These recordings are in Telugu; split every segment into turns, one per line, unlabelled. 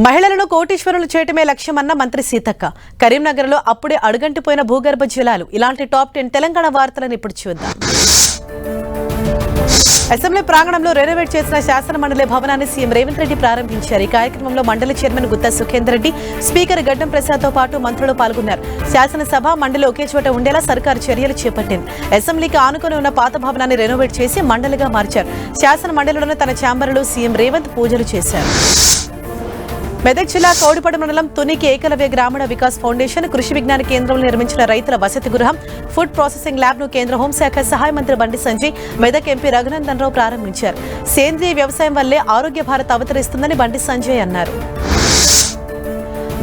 మహిళలను కోటీశ్వరులు చేయటమే లక్ష్యమన్న మంత్రి సీతక్క. కరీంనగర్లో అప్పుడే అడుగంటిపోయిన భూగర్భ జలాలు. ఇలాంటి టాప్ 10 తెలంగాణ వార్తలను ఇప్పుడు చూద్దాం. అసెంబ్లీ ప్రాంగణంలో రెనోవేట్ చేసిన శాసన మండలి భవనాన్ని సీఎం రేవంత్ రెడ్డి ప్రారంభించారు. ఈ కార్యక్రమంలో మండలి చైర్మన్ గుత్తా సుఖేందర్ రెడ్డి, స్పీకర్ గడ్డం ప్రసాద్ తో పాటు మంత్రులు పాల్గొన్నారు. శాసనసభ మండలి ఒకే చోట ఉండేలా సర్కారు చర్యలు చేపట్టింది. అసెంబ్లీకి ఆనుకుని ఉన్న పాత భవనాన్ని రెనోవేట్ చేసి మండలిగా మార్చారు. శాసన మండలిలోనే తన ఛాంబర్లో సీఎం రేవంత్ పూజలు చేశారు. మెదక్ జిల్లా కౌడిపడ మండలం తునికి ఏకలవ్య గ్రామీణ వికాస్ ఫౌండేషన్ కృషి విజ్ఞాన కేంద్రంలో నిర్మించిన రైతుల వసతి గృహం, ఫుడ్ ప్రాసెసింగ్ ల్యాబ్ ను కేంద్ర హోంశాఖ సహాయ మంత్రి బండి సంజయ్, మెదక్ ఎంపీ రఘునందన్ రావు ప్రారంభించారు. సేంద్రీయ వ్యవసాయం వల్లే ఆరోగ్య భారత్ అవతరిస్తుందని బండి సంజయ్ అన్నారు.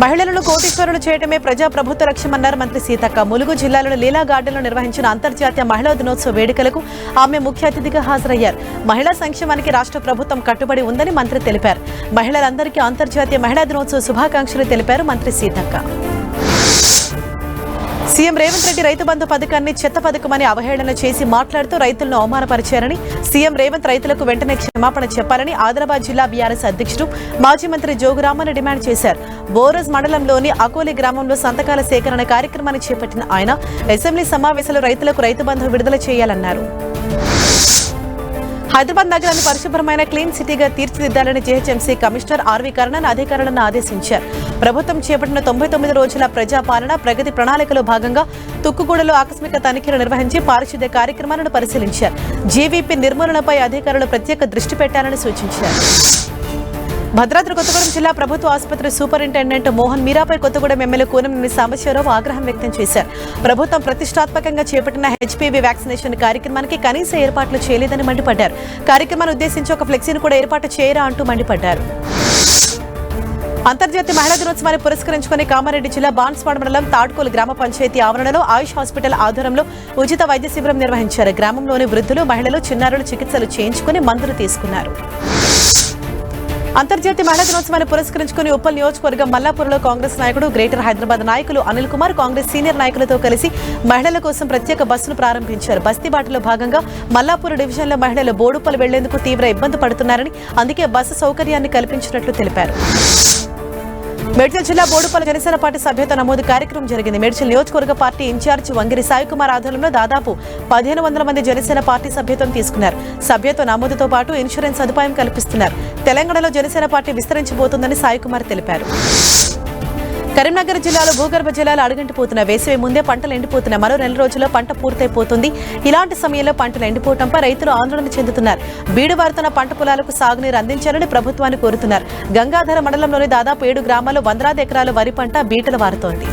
మహిళలను కోటీశ్వరులు చేయటమే ప్రజాప్రభుత్వ లక్ష్యమన్నారు మంత్రి సీతక్క. ములుగు జిల్లాలోని లీలా గార్డెన్లో నిర్వహించిన అంతర్జాతీయ మహిళా దినోత్సవ వేడుకలకు ఆమె ముఖ్య అతిథిగా హాజరయ్యారు. మహిళా సంక్షేమానికి రాష్ట్ర ప్రభుత్వం కట్టుబడి ఉందని మంత్రి తెలిపారు. మహిళలందరికీ అంతర్జాతీయ మహిళా దినోత్సవ శుభాకాంక్షలు తెలిపారు మంత్రి సీతక్క. సీఎం రేవంత్ రెడ్డి రైతు బంధు పథకాన్ని చెత్త పథకమని అవహేళన చేసి మాట్లాడుతూ రైతులను అవమానపరిచారని, సీఎం రేవంత్ రైతులకు వెంటనే క్షమాపణ చెప్పాలని ఆదిలాబాద్ జిల్లా బీఆర్ఎస్ అధ్యక్షుడు మాజీ మంత్రి జోగురామన్ డిమాండ్ చేశారు. బోరజ్ మండలంలోని అకోలి గ్రామంలో సంతకాల సేకరణ కార్యక్రమాన్ని చేపట్టిన ఆయన అసెంబ్లీ సమావేశంలో రైతులకు రైతు బంధు విడుదల చేయాలన్నారు. హైదరాబాద్ నగరాన్ని పరిశుభ్రమైన క్లీన్ సిటీగా తీర్చిదిద్దాలని జీహెచ్ఎంసీ కమిషనర్ ఆర్వి కర్ణన్ అధికారులను ఆదేశించారు. ప్రభుత్వం చేపట్టిన 99 రోజుల ప్రజాపాలన ప్రగతి ప్రణాళికలో భాగంగా తుక్కుగూడలో ఆకస్మిక తనిఖీలు నిర్వహించి పారిశుద్ధ్య కార్యక్రమాలను పరిశీలించారు. జీవీపీ నిర్మూలనపై అధికారులు ప్రత్యేక దృష్టి పెట్టాలని సూచించారు. భద్రాద్రి కొత్తగూడెం జిల్లా ప్రభుత్వ ఆసుపత్రి సూపరింటెండెంట్ మోహన్ మీరాపై కొత్తగూడెం ఎమ్మెల్యే కూనంనేని సాంబశివరావు ఆగ్రహం వ్యక్తం చేశారు. ప్రభుత్వం ప్రతిష్టాత్మకంగా చేపట్టిన హెచ్పీవీ వ్యాక్సినేషన్ కార్యక్రమానికి కనీస ఏర్పాట్లు చేయలేదని మండిపడ్డారు. కార్యక్రమాన్ని ఉద్దేశించి ఒక ఫ్లెక్సీని కూడా ఏర్పాటు చేయరా అంటూ మండిపడ్డారు. అంతర్జాతీయ మహిళా దినోత్సవాన్ని పురస్కరించుకుని కామారెడ్డి జిల్లా బాన్స్వాడ మండలం తాడ్కోలు గ్రామ పంచాయతీ ఆవరణలో ఆయుష్ హాస్పిటల్ ఆధ్వర్యంలో ఉచిత వైద్య శిబిరం నిర్వహించారు. గ్రామంలోని వృద్ధులు, మహిళలు, చిన్నారులు చికిత్సలు చేయించుకుని మందులు తీసుకున్నారు. అంతర్జాతీయ మహిళా దినోత్సవాన్ని పురస్కరించుకుని ఉప్పల్ నియోజకవర్గం మల్లాపూర్లో కాంగ్రెస్ నాయకుడు, గ్రేటర్ హైదరాబాద్ నాయకులు అనిల్ కుమార్, కాంగ్రెస్ సీనియర్ నాయకులతో కలిసి మహిళల కోసం ప్రత్యేక బస్సును ప్రారంభించారు. బస్తీబాటలో భాగంగా మల్లాపూర్ డివిజన్లో మహిళలు బోడుప్పలు వెళ్లేందుకు తీవ్ర ఇబ్బంది పడుతున్నారని, అందుకే బస్సు సౌకర్యాన్ని కల్పించినట్లు తెలిపారు. మేడ్చల్ జిల్లా బోడుపల్లి జనసేన పార్టీ సభ్యత్వ నమోదు కార్యక్రమం జరిగింది. మేడ్చల్ నియోజకవర్గ పార్టీ ఇన్ఛార్జ్ వంగిరి సాయి కుమార్ ఆధ్వర్యంలో దాదాపు 1500 మంది జనసేన పార్టీ సభ్యత్వం తీసుకున్నారు. సభ్యత్వ నమోదుతో పాటు ఇన్సూరెన్స్ సదుపాయం కల్పిస్తున్నారు. తెలంగాణలో జనసేన పార్టీ విస్తరించబోతోందని సాయి కుమార్ తెలిపారు. కరీంనగర్ జిల్లాలో భూగర్భ జలాలు అడుగంటిపోతున్న వేసవి ముందే పంటలు ఎండిపోతున్న మరో 2 రోజుల్లో పంట పూర్తయిపోతుంది. ఇలాంటి సమయంలో పంటలు ఎండిపోవడంపై రైతులు ఆందోళన చెందుతున్నారు. బీడువారుతున్న పంట పొలాలకు సాగునీరు అందించాలని ప్రభుత్వాన్ని కోరుతున్నారు. గంగాధర మండలంలోని దాదాపు 7 గ్రామాల్లో వందలాది ఎకరాల వరి పంట బీటలు వారుతోంది.